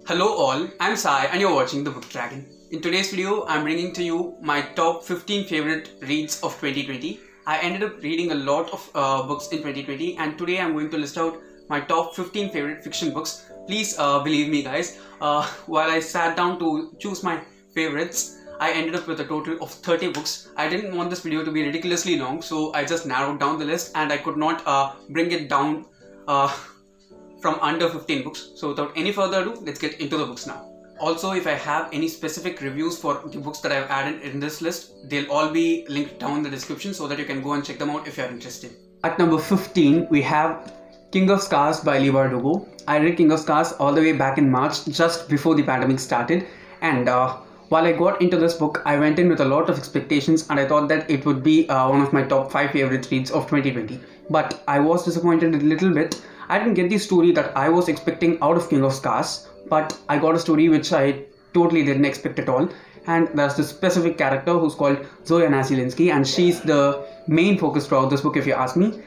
Hello all, I'm Sai and you're watching The Book Dragon. In today's video, I'm bringing to you my top 15 favorite reads of 2020. I ended up reading a lot of books in 2020 and today I'm going to list out my top 15 favorite fiction books. Please believe me guys, while I sat down to choose my favorites, I ended up with a total of 30 books. I didn't want this video to be ridiculously long, so I just narrowed down the list and I could not bring it down from under 15 books. So without any further ado, let's get into the books now. Also, if I have any specific reviews for the books that I've added in this list, they'll all be linked down in the description so that you can go and check them out if you're interested. At number 15, we have King of Scars by Leigh Bardugo. I read King of Scars all the way back in March, just before the pandemic started, and while I got into this book, I went in with a lot of expectations and I thought that it would be one of my top 5 favorite reads of 2020. But I was disappointed a little bit. I didn't get the story that I was expecting out of King of Scars, but I got a story which I totally didn't expect at all. And there's this specific character who's called Zoya Nazilinski, and she's the main focus throughout this book if you ask me.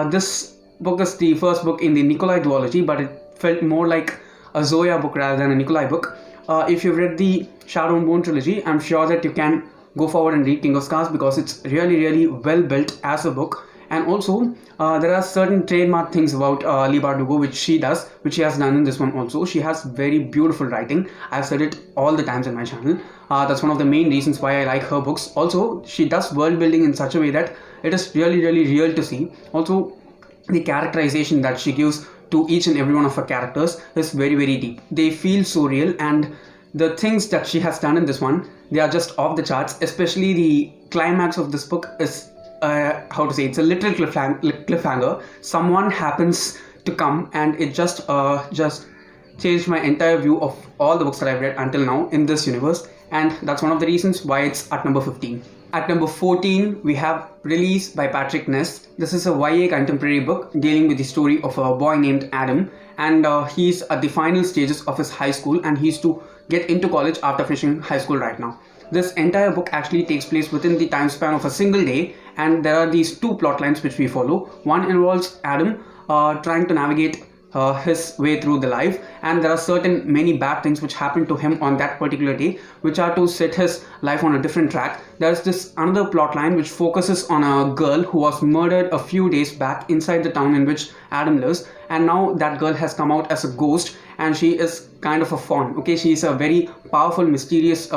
This book is the first book in the Nikolai duology, but it felt more like a Zoya book rather than a Nikolai book. If you've read the Shadow and Bone trilogy, I'm sure that you can go forward and read King of Scars because it's really well built as a book. And also, there are certain trademark things about Leigh Bardugo which she has done in this one also. She has very beautiful writing. I've said it all the times in my channel. That's one of the main reasons why I like her books. Also, she does world building in such a way that it is really real to see. Also, the characterization that she gives to each and every one of her characters is very deep. They feel so real, and the things that she has done in this one, they are just off the charts. Especially the climax of this book is it's a literal cliffhanger. Someone happens to come and it just changed my entire view of all the books that I've read until now in this universe, and that's one of the reasons why it's at number 15. At number 14, we have Release by Patrick Ness. This is a YA contemporary book dealing with the story of a boy named Adam, and he's at the final stages of his high school and he's to get into college after finishing high school right now. This entire book actually takes place within the time span of a single day, and there are these two plot lines which we follow. One involves Adam trying to navigate his way through the life, and there are many bad things which happen to him on that particular day which are to set his life on a different track. There's this another plot line which focuses on a girl who was murdered a few days back inside the town in which Adam lives, and now that girl has come out as a ghost and she is kind of a fawn. Okay, she's a very powerful, mysterious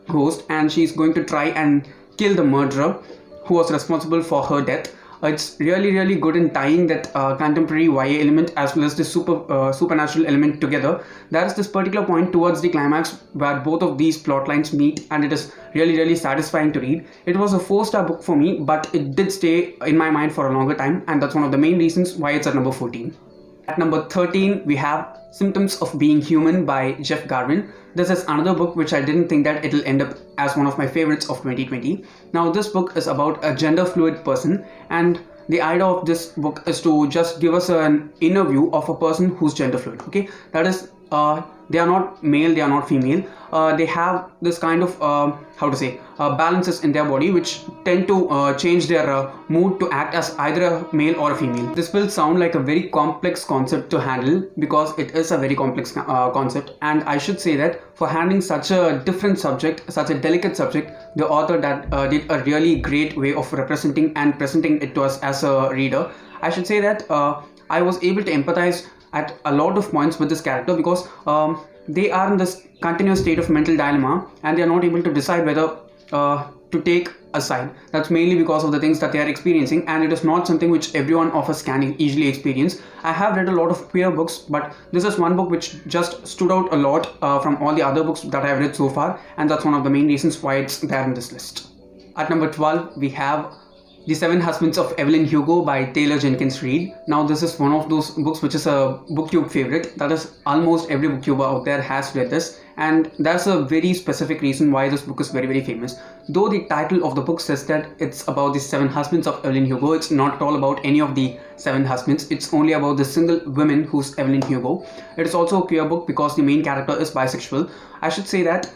ghost, and she's going to try and kill the murderer who was responsible for her death. It's really good in tying that contemporary YA element as well as the supernatural element together. There is this particular point towards the climax where both of these plot lines meet, and it is really satisfying to read. It was a 4-star book for me, but it did stay in my mind for a longer time, and that's one of the main reasons why it's at number 14. At number 13, we have Symptoms of Being Human by Jeff Garvin. This is another book which I didn't think that it'll end up as one of my favorites of 2020. Now, this book is about a gender fluid person, and the idea of this book is to just give us an inner view of a person who's gender fluid. Okay, that is, they are not male, they are not female. They have this kind of balances in their body which tend to change their mood to act as either a male or a female. This will sound like a very complex concept to handle because it is a very complex concept, and I should say that for handling such a different subject, such a delicate subject, the author did a really great way of representing and presenting it to us as a reader. I should say that I was able to empathize at a lot of points with this character because they are in this continuous state of mental dilemma and they are not able to decide whether to take a side. That's mainly because of the things that they are experiencing, and it is not something which everyone of us can easily experience. I have read a lot of queer books, but this is one book which just stood out a lot from all the other books that I have read so far, and that's one of the main reasons why it's there in this list. At number 12, we have The 7 Husbands of Evelyn Hugo by Taylor Jenkins Reid. Now, this is one of those books which is a booktube favorite. That is, almost every booktuber out there has read this, and that's a very specific reason why this book is very famous. Though the title of the book says that it's about the 7 husbands of Evelyn Hugo, it's not at all about any of the 7 husbands. It's only about the single woman who's Evelyn Hugo. It is also a queer book because the main character is bisexual. I should say that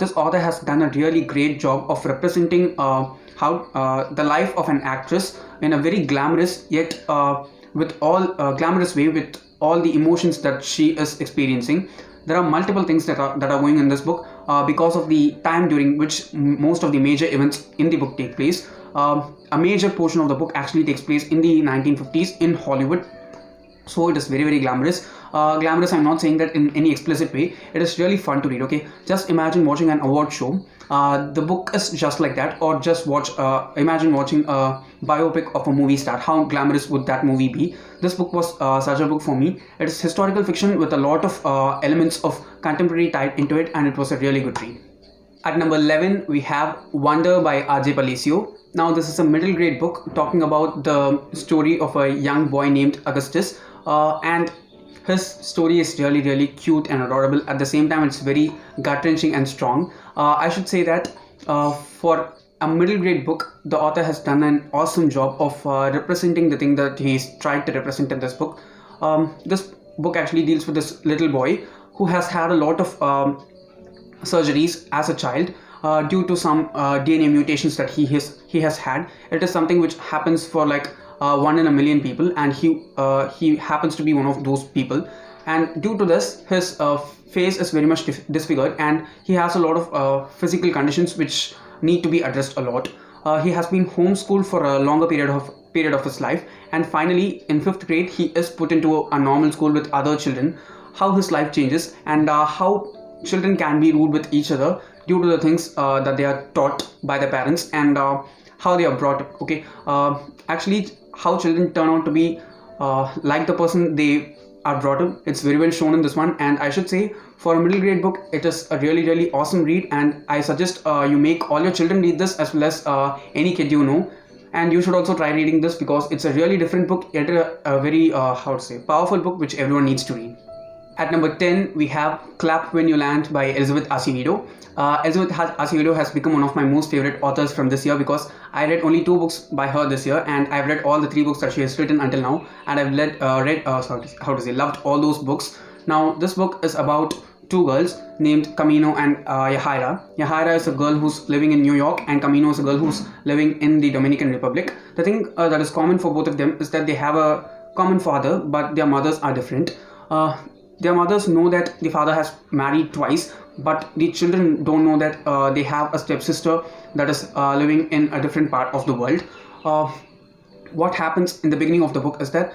this author has done a really great job of representing the life of an actress in a very glamorous yet glamorous way, with all the emotions that she is experiencing. There are multiple things that are going in this book because of the time during which most of the major events in the book take place. A major portion of the book actually takes place in the 1950s in Hollywood. So it is very, very glamorous. Glamorous, I'm not saying that in any explicit way. It is really fun to read, okay? Just imagine watching an award show. The book is just like that. Or just imagine watching a biopic of a movie star. How glamorous would that movie be? This book was such a book for me. It is historical fiction with a lot of elements of contemporary type into it, and it was a really good read. At number 11, we have Wonder by R.J. Palacio. Now, this is a middle grade book talking about the story of a young boy named Augustus. And his story is really, really cute and adorable. At the same time, it's very gut-wrenching and strong. I should say that for a middle grade book, the author has done an awesome job of representing the thing that he's tried to represent in this book. This book actually deals with this little boy who has had a lot of surgeries as a child due to some DNA mutations that he has had. It is something which happens for like 1 in a million people, and he happens to be one of those people. And due to this, his face is very much disfigured, and he has a lot of physical conditions which need to be addressed a lot. He has been homeschooled for a longer period of his life, and finally in 5th grade he is put into a normal school with other children. How his life changes, and how children can be rude with each other due to the things that they are taught by their parents, and how they are brought up. Okay, actually how children turn out to be like the person they are brought up. It's very well shown in this one, and I should say for a middle grade book, it is a really, really awesome read, and I suggest you make all your children read this as well as any kid you know. And you should also try reading this because it's a really different book, yet a very powerful book which everyone needs to read. At number 10, we have Clap When You Land by Elizabeth Acevedo. Elizabeth Acevedo has become one of my most favorite authors from this year because I read only 2 books by her this year, and I've read all the 3 books that she has written until now, and I've loved all those books. Now, this book is about 2 girls named Camino and Yahaira. Yahaira is a girl who's living in New York, and Camino is a girl who's living in the Dominican Republic. The thing that is common for both of them is that they have a common father, but their mothers are different. Their mothers know that the father has married twice, but the children don't know that they have a stepsister that is living in a different part of the world. What happens in the beginning of the book is that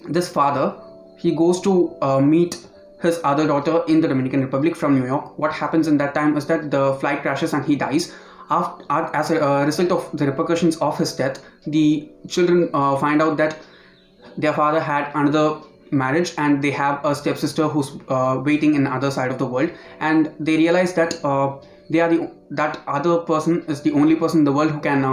this father, he goes to meet his other daughter in the Dominican Republic from New York. What happens in that time is that the flight crashes and he dies. As a result of the repercussions of his death, the children find out that their father had another marriage, and they have a stepsister who's waiting in the other side of the world, and they realize that that other person is the only person in the world who can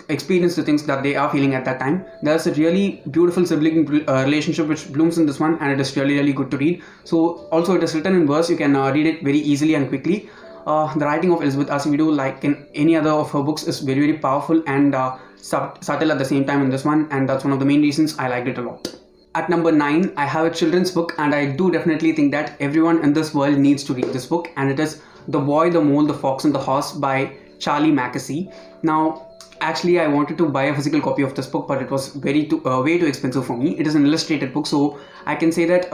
experience the things that they are feeling at that time. There's a really beautiful sibling relationship which blooms in this one, and it is really, really good to read. So also it is written in verse. You can read it very easily and quickly. The writing of Elizabeth Acevedo, like in any other of her books, is very, very powerful and subtle at the same time in this one, and that's one of the main reasons I liked it a lot. At number 9, I have a children's book, and I do definitely think that everyone in this world needs to read this book, and it is The Boy, the Mole, the Fox and the Horse by Charlie Mackesy. Now, actually I wanted to buy a physical copy of this book, but it was way too expensive for me. It is an illustrated book, so I can say that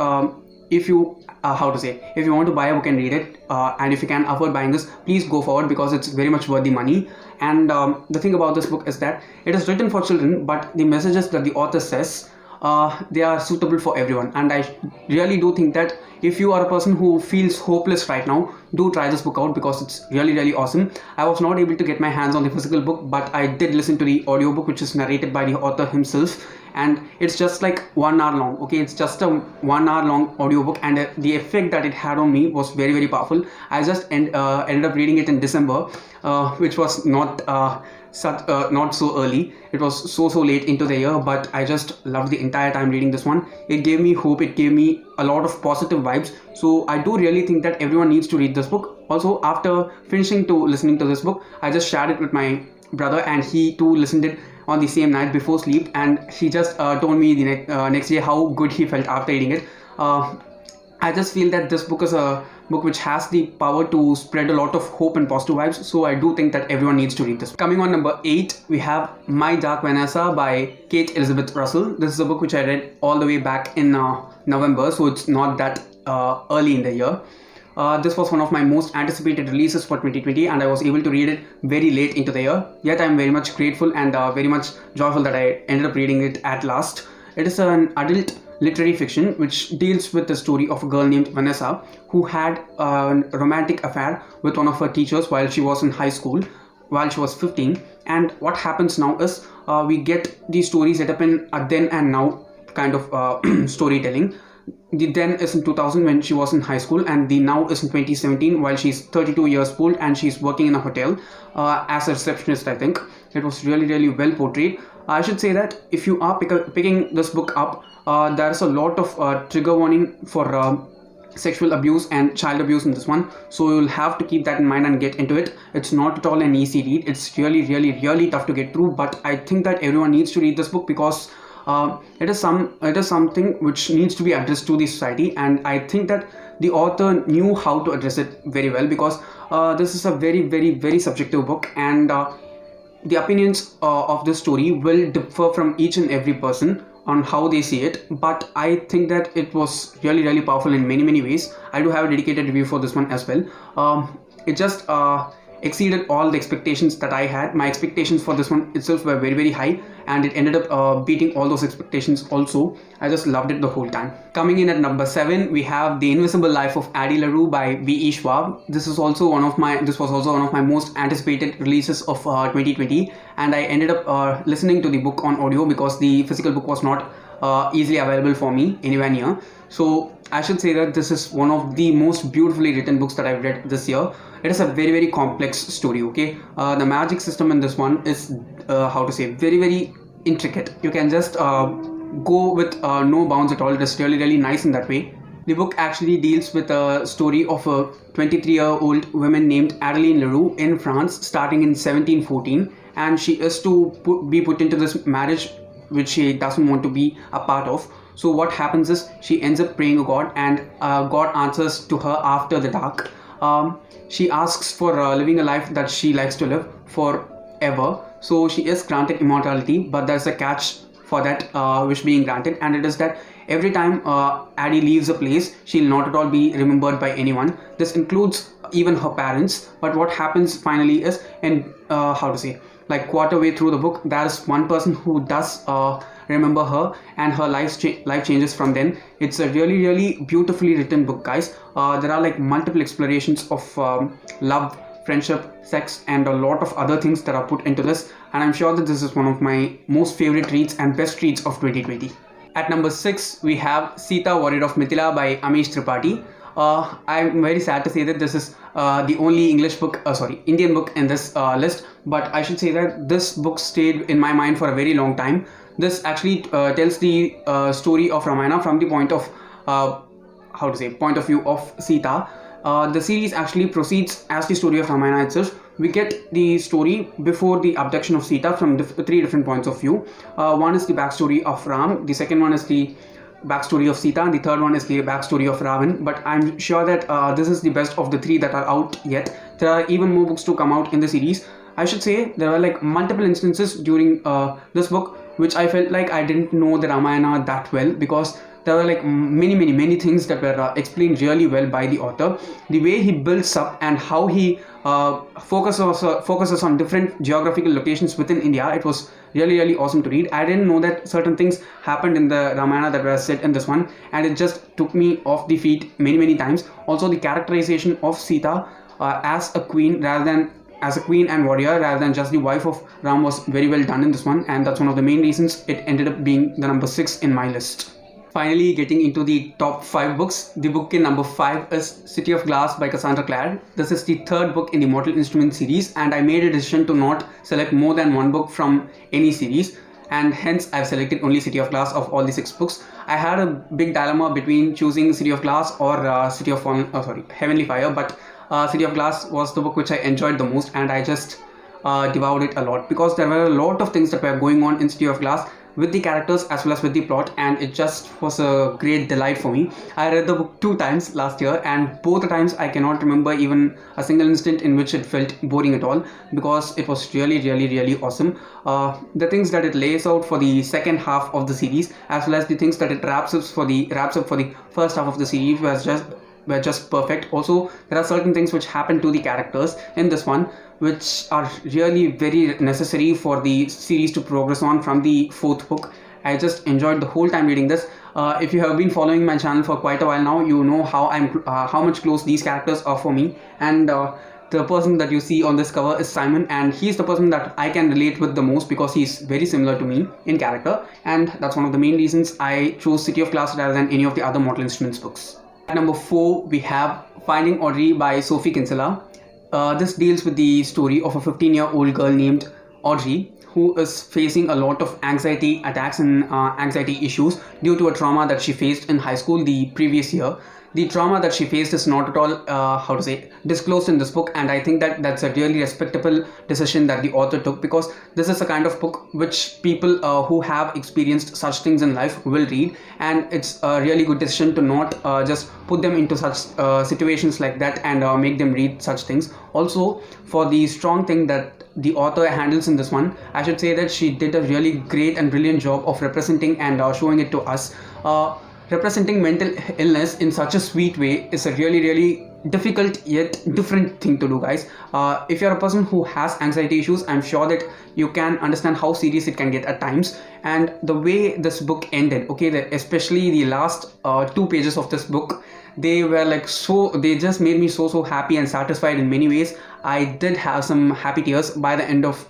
if you want to buy a book and read it, and if you can afford buying this, please go forward because it's very much worth the money. And the thing about this book is that it is written for children, but the messages that the author says, they are suitable for everyone. And I really do think that if you are a person who feels hopeless right now, do try this book out because it's really, really awesome. I was not able to get my hands on the physical book, but I did listen to the audiobook, which is narrated by the author himself, and it's just like 1 hour long. Okay, it's just a 1 hour long audiobook, and the effect that it had on me was very, very powerful. I just ended up reading it in December, which was not so early. It was so late into the year, but I just loved the entire time reading this one. It gave me hope, it gave me a lot of positive vibes. So I do really think that everyone needs to read this book. Also, after listening to this book, I just shared it with my brother, and he too listened it on the same night before sleep, and he just told me the next day how good he felt after reading it. I just feel that this book is a book which has the power to spread a lot of hope and positive vibes. So I do think that everyone needs to read this. Coming on number 8, we have My Dark Vanessa by Kate Elizabeth Russell. This is a book which I read all the way back in November, so it's not that early in the year. This was one of my most anticipated releases for 2020, and I was able to read it very late into the year. Yet I'm very much grateful and very much joyful that I ended up reading it at last. It is an adult literary fiction which deals with the story of a girl named Vanessa who had a romantic affair with one of her teachers while she was in high school, while she was 15. And what happens now is we get these stories set up in a then and now kind of storytelling. The then is in 2000 when she was in high school, and the now is in 2017 while she's 32 years old and she's working in a hotel as a receptionist, I think. It was really well portrayed. I should say that if you are picking this book up, there's a lot of trigger warning for sexual abuse and child abuse in this one, so you'll have to keep that in mind and get into it. It's not at all an easy read. It's really tough to get through, but I think that everyone needs to read this book because it is something which needs to be addressed to the society, and I think that the author knew how to address it very well, because this is a very subjective book, and the opinions of this story will differ from each and every person on how they see it, but I think that it was really powerful in many ways. I do have a dedicated review for this one as well. It just exceeded all the expectations that I had. My expectations for this one itself were very high, and it ended up beating all those expectations also. I just loved it the whole time. Coming in at number 7, we have The Invisible Life of Addie Larue by V.E. Schwab. This was also one of my most anticipated releases of 2020, and I ended up listening to the book on audio because the physical book was not easily available for me anywhere near. So I should say that this is one of the most beautifully written books that I've read this year. It is a very complex story, okay? The magic system in this one is very intricate. You can just go with no bounds at all. It is really nice in that way. The book actually deals with a story of a 23-year-old woman named Addie Larue in France starting in 1714, and she is to be put into this marriage which she doesn't want to be a part of. So what happens is she ends up praying to God, and God answers to her after the dark. She asks for living a life that she likes to live forever. So she is granted immortality, but there's a catch for that wish being granted, and it is that every time Addie leaves a place, she'll not at all be remembered by anyone. This includes even her parents. But what happens finally is, in quarter way through the book, there's one person who does remember her, and her life changes from then. It's a really beautifully written book, guys. There are like multiple explorations of love, friendship, sex, and a lot of other things that are put into this, and I'm sure that this is one of my most favorite reads and best reads of 2020. At number 6, we have Sita, Warrior of Mithila by Amish Tripathi. I'm very sad to say that this is the only Indian book in this list, but I should say that this book stayed in my mind for a very long time. This actually tells the story of Ramayana from the point of view of Sita. The series actually proceeds as the story of Ramayana itself. We get the story before the abduction of Sita from 3 different points of view. One is the backstory of Ram, the second one is the backstory of Sita, and the third one is the backstory of Ravan. But I'm sure that this is the best of the 3 that are out yet. There are even more books to come out in the series. I should say there were like multiple instances during this book which I felt like I didn't know the Ramayana that well, because there were like many things that were explained really well by the author. The way he builds up and how he focuses on different geographical locations within India, it was really awesome to read. I didn't know that certain things happened in the Ramayana that were said in this one, and it just took me off the feet many times. Also, the characterization of Sita as a queen and warrior rather than just the wife of Ram was very well done in this one, and that's one of the main reasons it ended up being the number 6 in my list. Finally, getting into the top 5 books. The book in number 5 is City of Glass by Cassandra Clare. This is the 3rd book in the Mortal Instruments series, and I made a decision to not select more than one book from any series, and hence I've selected only City of Glass of all the 6 books. I had a big dilemma between choosing City of Glass or Heavenly Fire, but City of Glass was the book which I enjoyed the most, and I just devoured it a lot, because there were a lot of things that were going on in City of Glass with the characters as well as with the plot, and it just was a great delight for me. I read the book 2 times last year, and both the times I cannot remember even a single instant in which it felt boring at all, because it was really awesome. The things that it lays out for the second half of the series, as well as the things that it wraps up for the first half of the series, were just perfect. Also, there are certain things which happen to the characters in this one which are really very necessary for the series to progress on from the 4th book. I just enjoyed the whole time reading this. If you have been following my channel for quite a while now, you know how much close these characters are for me, and the person that you see on this cover is Simon, and he's the person that I can relate with the most because he's very similar to me in character, and that's one of the main reasons I chose City of Glass rather than any of the other Mortal Instruments books. At number 4, we have Finding Audrey by Sophie Kinsella. This deals with the story of a 15-year-old girl named Audrey, who is facing a lot of anxiety attacks and anxiety issues due to a trauma that she faced in high school the previous year. The trauma that she faced is not at all, disclosed in this book, and I think that that's a really respectable decision that the author took, because this is a kind of book which people who have experienced such things in life will read, and it's a really good decision to not just put them into such situations like that and make them read such things. Also, for the strong thing that the author handles in this one, I should say that she did a really great and brilliant job of representing and showing it to us. Representing mental illness in such a sweet way is a really difficult yet different thing to do, guys. If you're a person who has anxiety issues, I'm sure that you can understand how serious it can get at times. And the way this book ended, especially the last 2 pages of this book, they were like they just made me so happy and satisfied in many ways. I did have some happy tears by the end of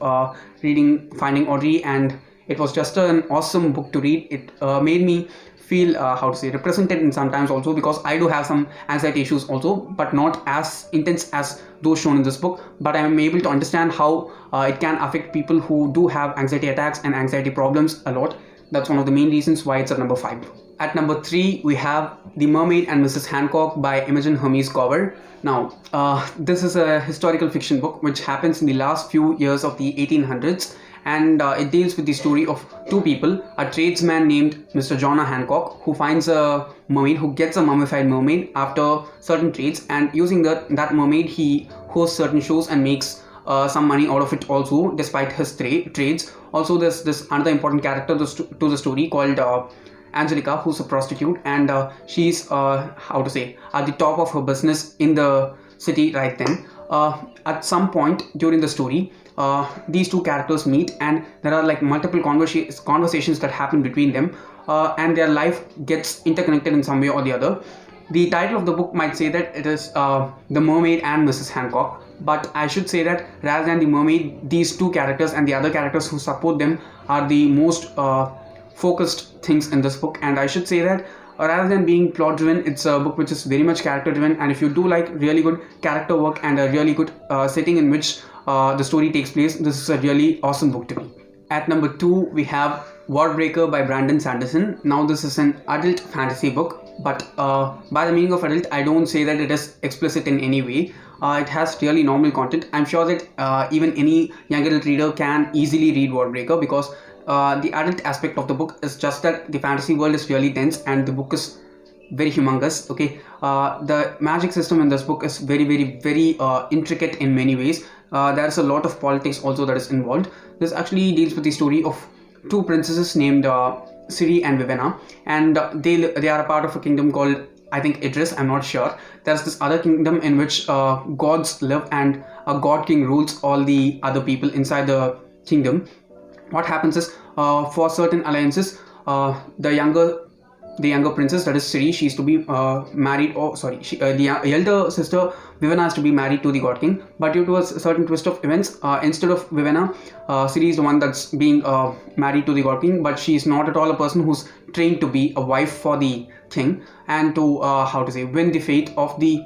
reading Finding Audrey, and it was just an awesome book to read. It made me feel represented in sometimes also, because I do have some anxiety issues also, but not as intense as those shown in this book. But I am able to understand how it can affect people who do have anxiety attacks and anxiety problems a lot. That's one of the main reasons why it's at number 5. At number 3, we have The Mermaid and Mrs. Hancock by Imogen Hermes Gower. Now, this is a historical fiction book which happens in the last few years of the 1800s, and it deals with the story of 2 people, a tradesman named Mr. John Hancock, who finds a mermaid, who gets a mummified mermaid after certain trades, and using that mermaid he hosts certain shows and makes some money out of it also, despite his trades. Also, there's this another important character to the story called Angelica, who's a prostitute, and she's at the top of her business in the city right then. At some point during the story, these 2 characters meet, and there are like multiple conversations that happen between them, and their life gets interconnected in some way or the other. The title of the book might say that it is The Mermaid and Mrs. Hancock, but I should say that rather than the mermaid, these 2 characters and the other characters who support them are the most focused things in this book. And I should say that rather than being plot driven, it's a book which is very much character driven, and if you do like really good character work and a really good setting in which the story takes place, this is a really awesome book to read. At number 2, we have Warbreaker by Brandon Sanderson. Now, this is an adult fantasy book, but by the meaning of adult, I don't say that it is explicit in any way. It has really normal content. I'm sure that even any young adult reader can easily read Warbreaker, because the adult aspect of the book is just that the fantasy world is really dense and the book is very humongous. The magic system in this book is very intricate in many ways. There's a lot of politics also that is involved. This actually deals with the story of 2 princesses named Ciri and Vivenna, and they are a part of a kingdom called, I think, Idris, I'm not sure. There's this other kingdom in which gods live, and a god king rules all the other people inside the kingdom. What happens is, for certain alliances, the younger princess, that is Ciri, she's to be married, the elder sister Vivenna has to be married to the god king, but due to a certain twist of events, instead of Vivenna, Ciri is the one that's being married to the god king, but she is not at all a person who's trained to be a wife for the king and to win the fate of the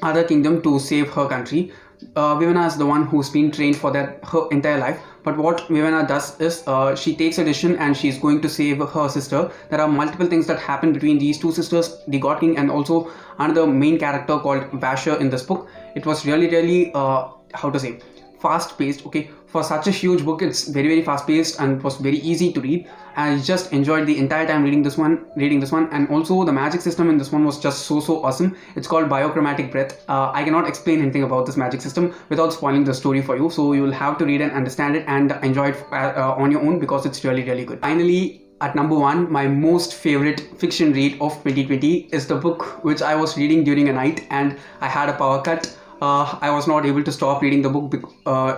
other kingdom to save her country. Vivenna is the one who's been trained for that her entire life. But what Vivenna does is she takes a decision and she's going to save her sister. There are multiple things that happen between these 2 sisters, the God King, and also another main character called Vasher in this book. It was really fast paced. Okay, for such a huge book, it's very, very fast paced and it was very easy to read. I just enjoyed the entire time reading this one. And also the magic system in this one was just so awesome. It's called biochromatic breath. I cannot explain anything about this magic system without spoiling the story for you, so you will have to read and understand it and enjoy it on your own, because it's really, really good. Finally, at number 1, my most favorite fiction read of 2020 is the book which I was reading during a night and I had a power cut. I was not able to stop reading the book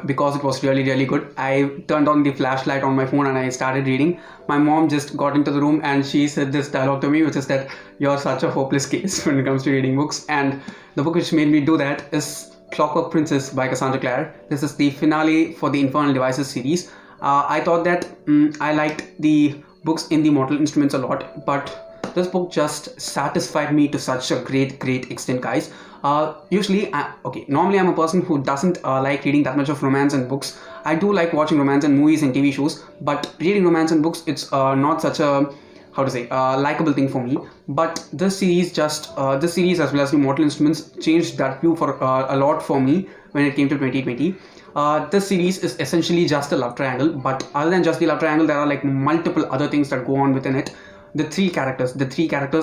because it was really, really good. I turned on the flashlight on my phone and I started reading. My mom just got into the room and she said this dialogue to me, which is that you're such a hopeless case when it comes to reading books. And the book which made me do that is Clockwork Princess by Cassandra Clare. This is the finale for the Infernal Devices series. I thought that I liked the books in the Mortal Instruments a lot, but this book just satisfied me to such a great extent, guys. Normally I'm a person who doesn't like reading that much of romance and books. I do like watching romance and movies and TV shows, but reading romance and books, it's not such a likable thing for me. But this series as well as the Mortal Instruments changed that view for a lot for me when it came to 2020. This series is essentially just a love triangle, but other than just the love triangle, there are like multiple other things that go on within it. The three characters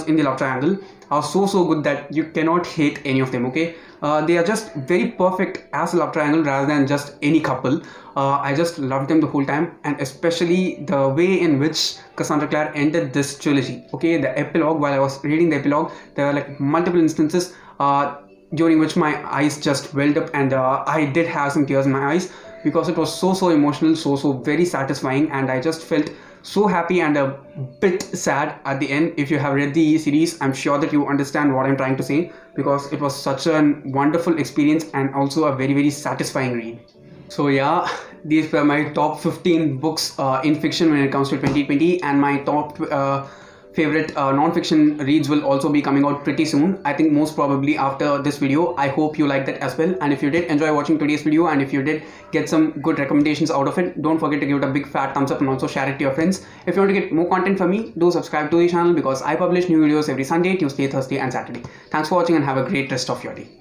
in the love triangle are so good that you cannot hate any of them. Okay, they are just very perfect as a love triangle rather than just any couple. I just loved them the whole time, and especially the way in which Cassandra Clare ended this trilogy. Okay, the epilogue, while I was reading the epilogue, there were like multiple instances during which my eyes just welled up, and I did have some tears in my eyes because it was so emotional, so very satisfying, and I just felt so happy and a bit sad at the end. If you have read the series, I'm sure that you understand what I'm trying to say, because it was such a wonderful experience and also a very satisfying read. So yeah, these were my top 15 books in fiction when it comes to 2020, and my top favorite non-fiction reads will also be coming out pretty soon. I think most probably after this video. I hope you liked that as well, and if you did enjoy watching today's video and if you did get some good recommendations out of it, don't forget to give it a big fat thumbs up and also share it to your friends. If you want to get more content from me, do subscribe to the channel, because I publish new videos every Sunday, Tuesday, Thursday and Saturday. Thanks for watching and have a great rest of your day.